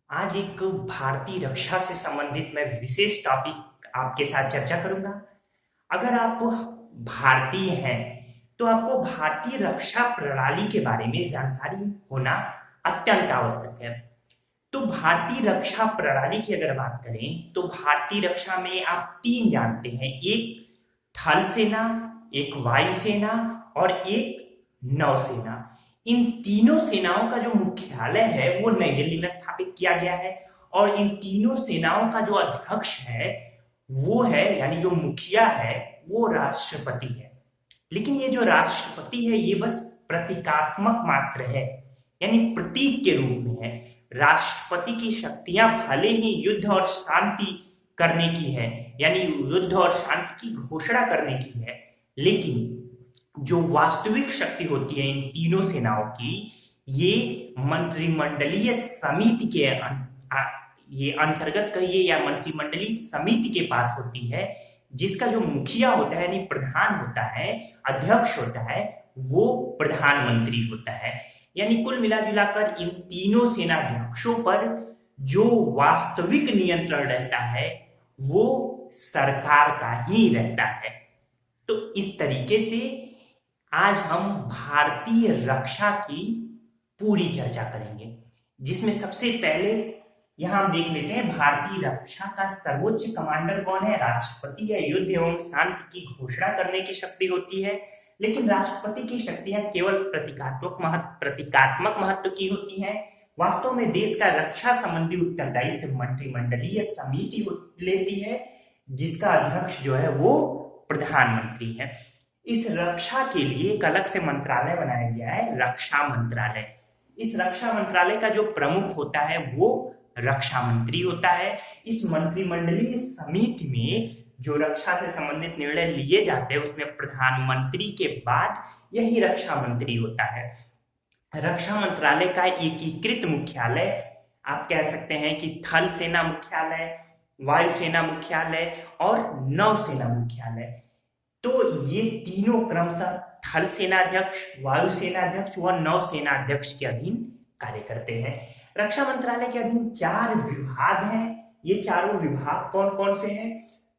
आज एक भारतीय रक्षा से संबंधित मैं विशेष टॉपिक आपके साथ चर्चा करूंगा। अगर आप भारतीय हैं तो आपको भारतीय रक्षा प्रणाली के बारे में जानकारी होना अत्यंत आवश्यक है। तो भारतीय रक्षा प्रणाली की अगर बात करें तो भारतीय रक्षा में आप तीन जानते हैं, एक थल सेना, एक वायुसेना और एक नौसेना। इन तीनों सेनाओं का जो मुख्यालय है वो नई दिल्ली में स्थापित किया गया है और इन तीनों सेनाओं का जो अध्यक्ष है वो है, यानी जो मुखिया है, वो राष्ट्रपति है। लेकिन ये जो राष्ट्रपति है ये बस प्रतीकात्मक मात्र है, यानी प्रतीक के रूप में है। राष्ट्रपति की शक्तियां भले ही युद्ध और शांति करने की है, यानी युद्ध और शांति की घोषणा करने की है, लेकिन जो वास्तविक शक्ति होती है इन तीनों सेनाओं की, ये मंत्रिमंडलीय समिति के ये अंतर्गत कहिए या मंत्रिमंडलीय समिति के पास होती है, जिसका जो मुखिया होता है यानी प्रधान होता है, अध्यक्ष होता है, वो प्रधानमंत्री होता है। यानी कुल मिला जुलाकर इन तीनों सेनाध्यक्षों पर जो वास्तविक नियंत्रण रहता है वो सरकार का ही रहता है। तो इस तरीके से आज हम भारतीय रक्षा की पूरी चर्चा करेंगे, जिसमें सबसे पहले यहां हम देख लेते हैं भारतीय रक्षा का सर्वोच्च कमांडर कौन है। राष्ट्रपति है। युद्ध एवं शांति की घोषणा करने की शक्ति होती है, लेकिन राष्ट्रपति की शक्तियां केवल प्रतीकात्मक महत्व की होती हैं। वास्तव में देश का रक्षा संबंधी उत्तरदायित्व मंत्रिमंडलीय समिति लेती है, जिसका अध्यक्ष जो है वो प्रधानमंत्री है। इस रक्षा के लिए एक अलग से मंत्रालय बनाया गया है, रक्षा मंत्रालय। इस रक्षा मंत्रालय का जो प्रमुख होता है वो रक्षा मंत्री होता है। इस मंत्रिमंडलीय समिति में जो रक्षा से संबंधित निर्णय लिए जाते हैं उसमें प्रधानमंत्री के बाद यही रक्षा मंत्री होता है। रक्षा मंत्रालय का एकीकृत मुख्यालय आप कह सकते हैं कि थल सेना मुख्यालय, वायुसेना मुख्यालय और नौसेना मुख्यालय। तो ये तीनों क्रमशः थल सेनाध्यक्ष, वायुसेनाध्यक्ष व नौसेनाध्यक्ष के अधीन कार्य करते हैं। रक्षा मंत्रालय के अधीन 4 विभाग हैं। ये चारों विभाग कौन कौन से हैं?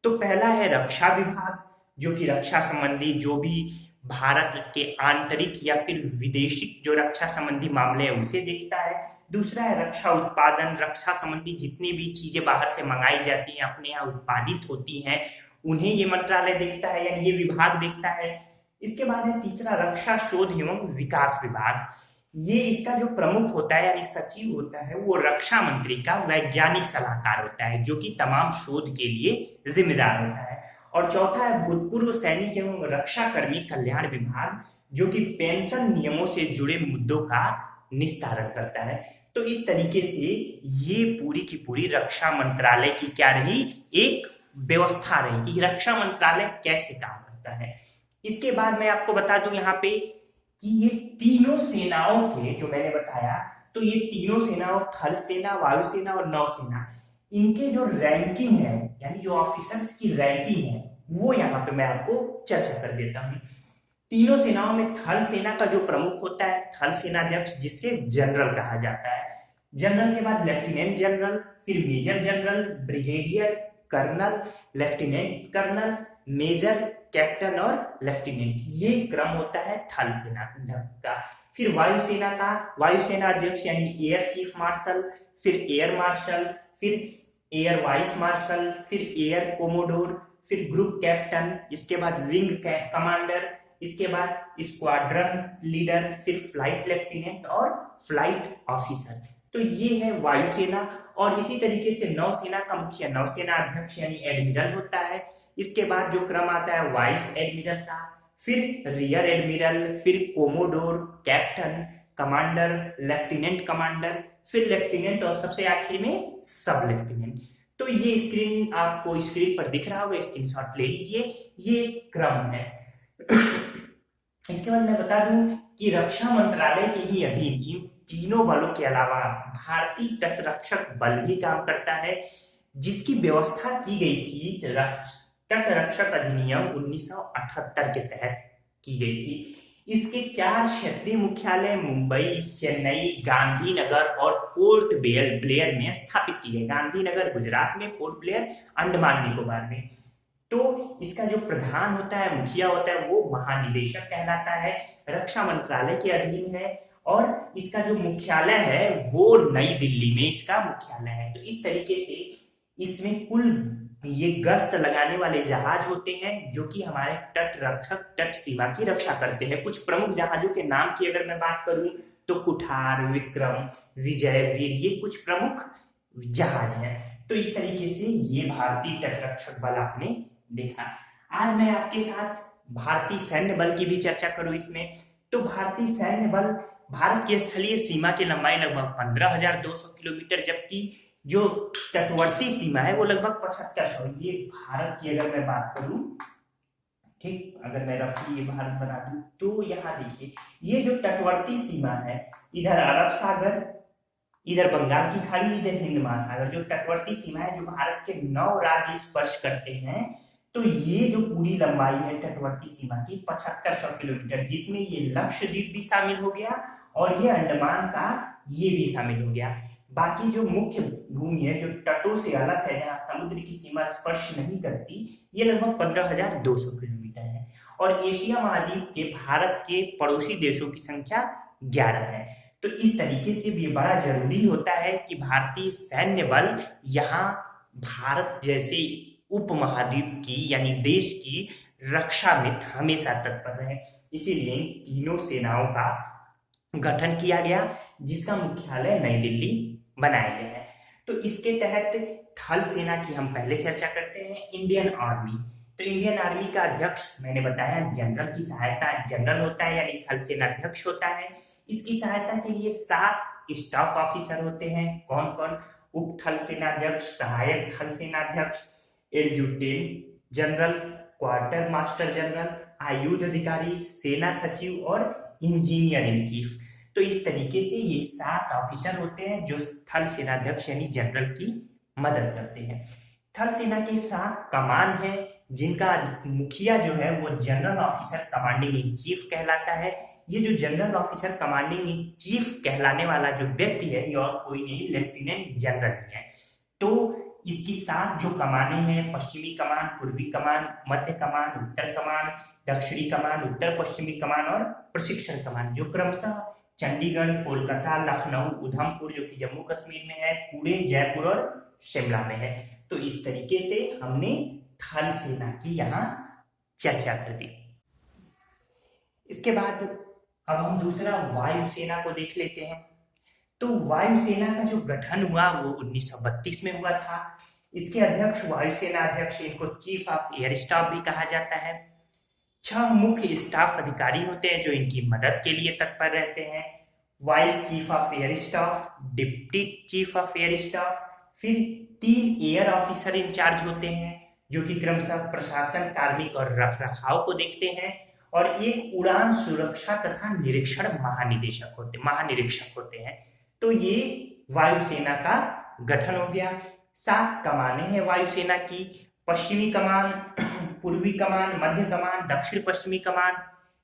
तो पहला है रक्षा विभाग, जो कि रक्षा संबंधी जो भी भारत के आंतरिक या फिर विदेशी जो रक्षा संबंधी मामले हैं उसे देखता है। दूसरा है रक्षा उत्पादन, रक्षा संबंधी जितनी भी चीजें बाहर से मंगाई जाती हैं, अपने यहाँ उत्पादित होती हैं, उन्हें ये मंत्रालय देखता है, यानी ये विभाग देखता है। इसके बाद है तीसरा रक्षा शोध एवं विकास विभाग। ये इसका जो प्रमुख होता है यानी सचिव होता है वो रक्षा मंत्री का वैज्ञानिक सलाहकार होता है, जो कि तमाम शोध के लिए जिम्मेदार होता है। और चौथा है भूतपूर्व सैनिक एवं रक्षा कर्मी कल्याण विभाग, जो कि पेंशन नियमों से जुड़े मुद्दों का निस्तारण करता है। तो इस तरीके से ये पूरी की पूरी रक्षा मंत्रालय की क्या रही, एक व्यवस्था रही कि रक्षा मंत्रालय कैसे काम करता है। इसके बाद मैं आपको बता दूं यहाँ पे कि ये तीनों सेनाओं के जो मैंने बताया, तो ये तीनों सेनाओं थल सेना, वायुसेना और नौसेना, इनके जो रैंकिंग है यानी जो ऑफिसर्स की रैंकिंग है वो यहाँ पे मैं आपको चर्चा कर देता हूँ। तीनों सेनाओं में थल सेना का जो प्रमुख होता है थल सेनाध्यक्ष, जिसके जनरल कहा जाता है। जनरल के बाद लेफ्टिनेंट जनरल, फिर major general, brigadier, colonel, lieutenant colonel, major, captain और लेफ्टिनेंट। ये क्रम होता है थल सेना का। फिर वायुसेना का वायुसेना अध्यक्ष यानी एयर चीफ मार्शल, फिर एयर मार्शल, फिर एयर वाइस मार्शल, फिर एयर कोमोडोर, फिर ग्रुप कैप्टन, इसके बाद विंग कमांडर, इसके बाद स्क्वाड्रन लीडर, फिर फ्लाइट लेफ्टिनेंट और फ्लाइट ऑफिसर। तो ये है वायुसेना। और इसी तरीके से नौसेना का मुखिया नौसेना अध्यक्ष यानी एडमिरल होता है। इसके बाद जो क्रम आता है वाइस एडमिरल का, फिर रियर एडमिरल, फिर commodore, captain, commander, lieutenant commander, फिर लेफ्टिनेंट और सबसे आखिर में सब लेफ्टिनेंट। तो ये स्क्रीन आपको स्क्रीन पर दिख रहा होगा, स्क्रीनशॉट ले लीजिए, ये क्रम है। इसके बाद मैं बता दूं कि रक्षा मंत्रालय के ही अधीन इन तीनों बलों के अलावा भारतीय तटरक्षक बल भी काम करता है, जिसकी व्यवस्था की गई थी तटरक्षक अधिनियम 1978 के तहत की गई थी। इसके 4 क्षेत्रीय मुख्यालय मुंबई, चेन्नई, गांधीनगर और पोर्ट ब्लेयर में स्थापित किए गए। गांधीनगर गुजरात में, पोर्ट ब्लेयर अंडमान निकोबार में। तो इसका जो प्रधान होता है, मुखिया होता है, वो महानिदेशक कहलाता है, रक्षा मंत्रालय के अधीन है, और इसका जो मुख्यालय है वो नई दिल्ली में इसका मुख्यालय है। तो इस तरीके से इसमें कुल ये गश्त लगाने वाले जहाज होते हैं जो कि हमारे तट रक्षक तट सीमा की रक्षा करते हैं। कुछ प्रमुख जहाजों के नाम की अगर मैं बात करूं तो कुठार, विक्रम, विजय, वीर, ये कुछ प्रमुख जहाज हैं। तो इस तरीके से ये भारतीय तट रक्षक बल आपने देखा। आज मैं आपके साथ भारतीय सैन्य बल की भी चर्चा करूं इसमें। तो भारतीय सैन्य बल, भारत की स्थलीय सीमा की लंबाई लगभग 15,200 किलोमीटर, जबकि जो तटवर्ती सीमा है वो लगभग 7500। ये भारत की अगर मैं बात करूं, ठीक, अगर मैं रफली ये भारत बना दूं तो यहाँ देखिए, ये जो तटवर्ती सीमा है, इधर अरब सागर, इधर बंगाल की खाड़ी, इधर हिंद महासागर, जो तटवर्ती सीमा है जो भारत के 9 राज्य स्पर्श करते हैं। तो ये जो पूरी लंबाई है तटवर्ती सीमा की 7500 किलोमीटर, जिसमें ये लक्षद्वीप भी शामिल हो गया और ये अंडमान का ये भी शामिल हो गया। बाकी जो मुख्य भूमि है जो तटों से अलग है, जहाँ समुद्र की सीमा स्पर्श नहीं करती, ये लगभग 15,200 किलोमीटर है। और एशिया महाद्वीप के भारत के पड़ोसी देशों की संख्या 11 है। तो इस तरीके से भी बड़ा जरूरी होता है कि भारतीय सैन्य बल यहाँ भारत जैसे उपमहाद्वीप की यानी देश की रक्षा में हमेशा तत्पर रहे। इसीलिए तीनों सेनाओं का गठन किया गया, जिसका मुख्यालय नई दिल्ली बनाया गया है। तो इसके तहत थल सेना की हम पहले चर्चा करते हैं, इंडियन आर्मी। तो इंडियन आर्मी का अध्यक्ष मैंने बताया जनरल की सहायता, जनरल होता है यानी थल सेना अध्यक्ष होता है। इसकी सहायता के लिए 7 स्टाफ ऑफिसर होते हैं। कौन कौन? उप थल सेनाध्यक्ष, सहायक थल सेनाध्यक्ष, adjutant general, quarter master general, आयुध अधिकारी, सेना सचिव और इंजीनियर इन चीफ। तो इस तरीके से ये 7 ऑफिसर होते हैं जो थल सेनाध्यक्ष यानी जनरल की मदद करते हैं। थल सेना के 7 कमान है, जिनका मुखिया जो है वो general officer commanding in chief कहलाता है। ये जो general officer commanding in chief कहलाने वाला जो व्यक्ति है ये और कोई नहीं, लेफ्टिनेंट जनरल है। तो इसकी 7 जो कमाने हैं, पश्चिमी कमान, पूर्वी कमान, मध्य कमान, उत्तर कमान, दक्षिणी कमान, उत्तर पश्चिमी कमान और प्रशिक्षण कमान, जो क्रमशः चंडीगढ़, कोलकाता, लखनऊ, उधमपुर जो कि जम्मू कश्मीर में है, पुणे, जयपुर और शिमला में है। तो इस तरीके से हमने थल सेना की यहाँ चर्चा कर दी। इसके बाद अब हम दूसरा वायुसेना को देख लेते हैं। तो वायुसेना का जो गठन हुआ वो 1932 में हुआ था। इसके अध्यक्ष वायुसेना अध्यक्ष, इनको चीफ ऑफ एयर स्टाफ भी कहा जाता है। 6 मुख्य स्टाफ अधिकारी होते हैं जो इनकी मदद के लिए तत्पर रहते हैं। Vice chief of air staff, deputy chief of air staff, फिर 3 एयर ऑफिसर इंचार्ज होते हैं जो कि क्रमशः प्रशासन, कार्मिक और रखरखाव को देखते हैं, और एक उड़ान सुरक्षा तथा निरीक्षण महानिरीक्षक होते हैं। तो ये वायुसेना का गठन हो गया। 7 कमाने हैं वायुसेना की, पश्चिमी कमान, पूर्वी कमान, मध्य कमान, दक्षिण पश्चिमी कमान,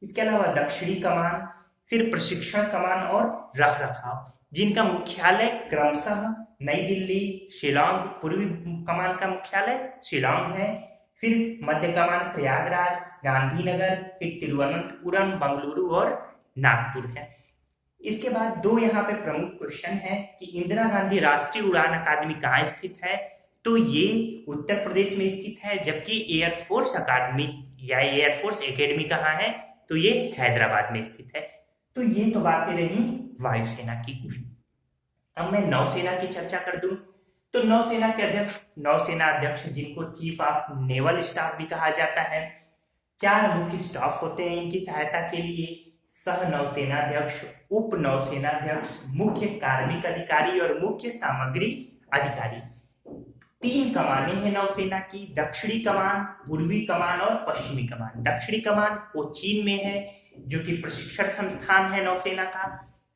इसके अलावा दक्षिणी कमान, फिर प्रशिक्षण कमान और रखरखाव, जिनका मुख्यालय क्रमशः नई दिल्ली, शिलांग, पूर्वी कमान का मुख्यालय शिलांग है, फिर मध्य कमान प्रयागराज, गांधीनगर, फिर तिरुवनंतपुरम, बंगलुरु और नागपुर है। इसके बाद 2 यहाँ पे प्रमुख क्वेश्चन है कि इंदिरा गांधी राष्ट्रीय उड़ान अकादमी कहाँ स्थित है? तो ये उत्तर प्रदेश में स्थित है, जबकि एयरफोर्स अकादमी या एयरफोर्स एकेडमी कहाँ है? तो ये हैदराबाद में स्थित है। तो ये तो बातें रही वायुसेना की। अब मैं नौसेना की चर्चा कर दूं तो नौसेना के अध्यक्ष, नौसेना अध्यक्ष जिनको चीफ ऑफ नेवल स्टाफ भी कहा जाता है। 4 मुख्य स्टाफ होते हैं इनकी सहायता के लिए, सह नौसेनाध्यक्ष, उप नौसेनाध्यक्ष, मुख्य कार्मिक अधिकारी और मुख्य सामग्री अधिकारी। 3 कमाने हैं नौसेना की, दक्षिणी कमान, पूर्वी कमान और पश्चिमी कमान। दक्षिणी कमान कोचीन में है जो कि प्रशिक्षण संस्थान है नौसेना का,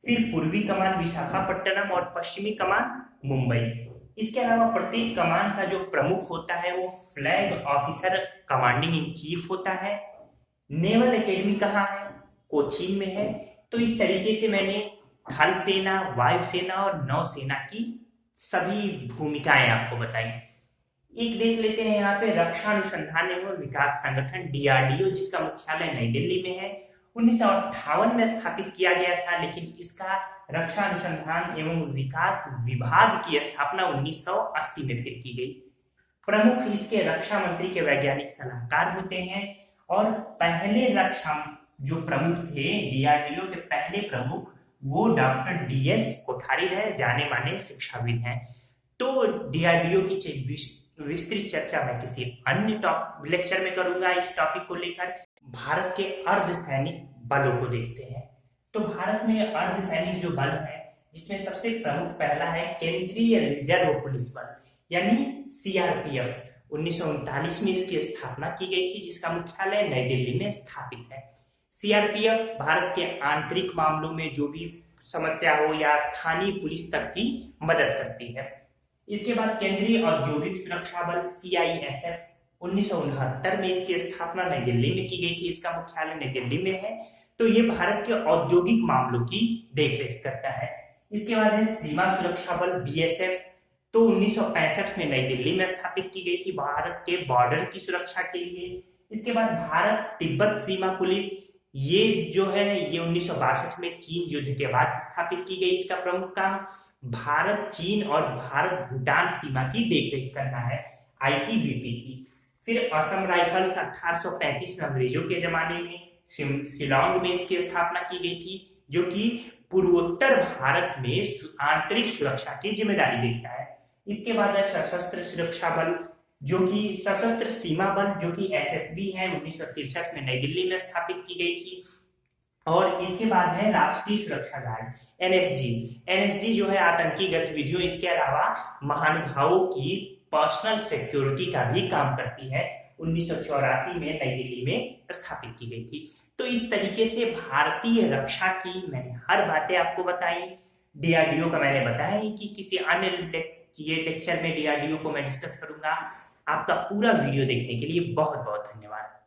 फिर पूर्वी कमान विशाखापट्टनम और पश्चिमी कमान मुंबई। इसके अलावा प्रत्येक कमान का जो प्रमुख होता है वो flag officer commanding in chief होता है। नेवल एकेडमी कहाँ है? कोचीन में है। तो इस तरीके से मैंने थल सेना, वायुसेना और नौसेना की सभी भूमिकाएं आपको बताई। एक देख लेते हैं यहाँ पे रक्षा अनुसंधान एवं विकास संगठन डीआरडीओ, जिसका मुख्यालय नई दिल्ली में है। 1958 में स्थापित किया गया था, लेकिन इसका रक्षा अनुसंधान एवं विकास विभाग की स्थापना 1980 में फिर की गई। प्रमुख इसके रक्षा मंत्री के वैज्ञानिक सलाहकार होते हैं, और पहले रक्षा जो प्रमुख थे डीआरडीओ के पहले प्रमुख, वो डॉक्टर डीएस कोठारी रहे, जाने माने शिक्षाविद हैं। तो डीआरडीओ की विस्तृत चर्चा मैं किसी अन्य लेक्चर में करूंगा। इस टॉपिक को लेकर भारत के अर्धसैनिक बलों को देखते हैं। तो भारत में अर्धसैनिक जो बल है, जिसमें सबसे प्रमुख पहला है केंद्रीय रिजर्व पुलिस बल यानी सीआरपीएफ। 1939 में इसकी स्थापना की गई थी, जिसका मुख्यालय नई दिल्ली में स्थापित है। सीआरपीएफ भारत के आंतरिक मामलों में जो भी समस्या हो या स्थानीय पुलिस तक की मदद करती है। इसके बाद केंद्रीय औद्योगिक सुरक्षा बल सीआईएसएफ, 1969 में इसकी स्थापना नई दिल्ली में की गई थी। इसका मुख्यालय नई दिल्ली में है। तो ये भारत के औद्योगिक मामलों की देखरेख करता है। इसके बाद है सीमा सुरक्षा बल बीएसएफ, तो 1965 में नई दिल्ली में स्थापित की गई थी भारत के बॉर्डर की सुरक्षा के लिए। इसके बाद भारत तिब्बत सीमा पुलिस, ये जो है ये 1962 में चीन युद्ध के बाद स्थापित की गई। इसका प्रमुख काम भारत चीन और भारत भूटान सीमा की देखरेख करना है, आईटीबीपी की। फिर असम राइफल्स 1835 में अंग्रेजों के जमाने में शिलांग में इसकी स्थापना की गई थी, जो कि पूर्वोत्तर भारत में आंतरिक सुरक्षा की जिम्मेदारी लेता है। इसके बाद है सशस्त्र सुरक्षा बल, जो कि सशस्त्र सीमा बल, जो कि एसएसबी है, 1963 में नई दिल्ली में स्थापित की गई थी। और इसके बाद है राष्ट्रीय सुरक्षा गार्ड एनएसजी। एनएसजी जो है आतंकी गतिविधियों, इसके अलावा महानुभावों की पर्सनल सिक्योरिटी का भी काम करती है। 1984 में नई दिल्ली में स्थापित की गई थी। तो इस तरीके से भारतीय रक्षा की मैंने हर बातें आपको बताई। डीआरडीओ का मैंने बताया कि किसी अन्य ये लेक्चर में डीआरडीओ को मैं डिस्कस करूंगा। आपका पूरा वीडियो देखने के लिए बहुत बहुत धन्यवाद।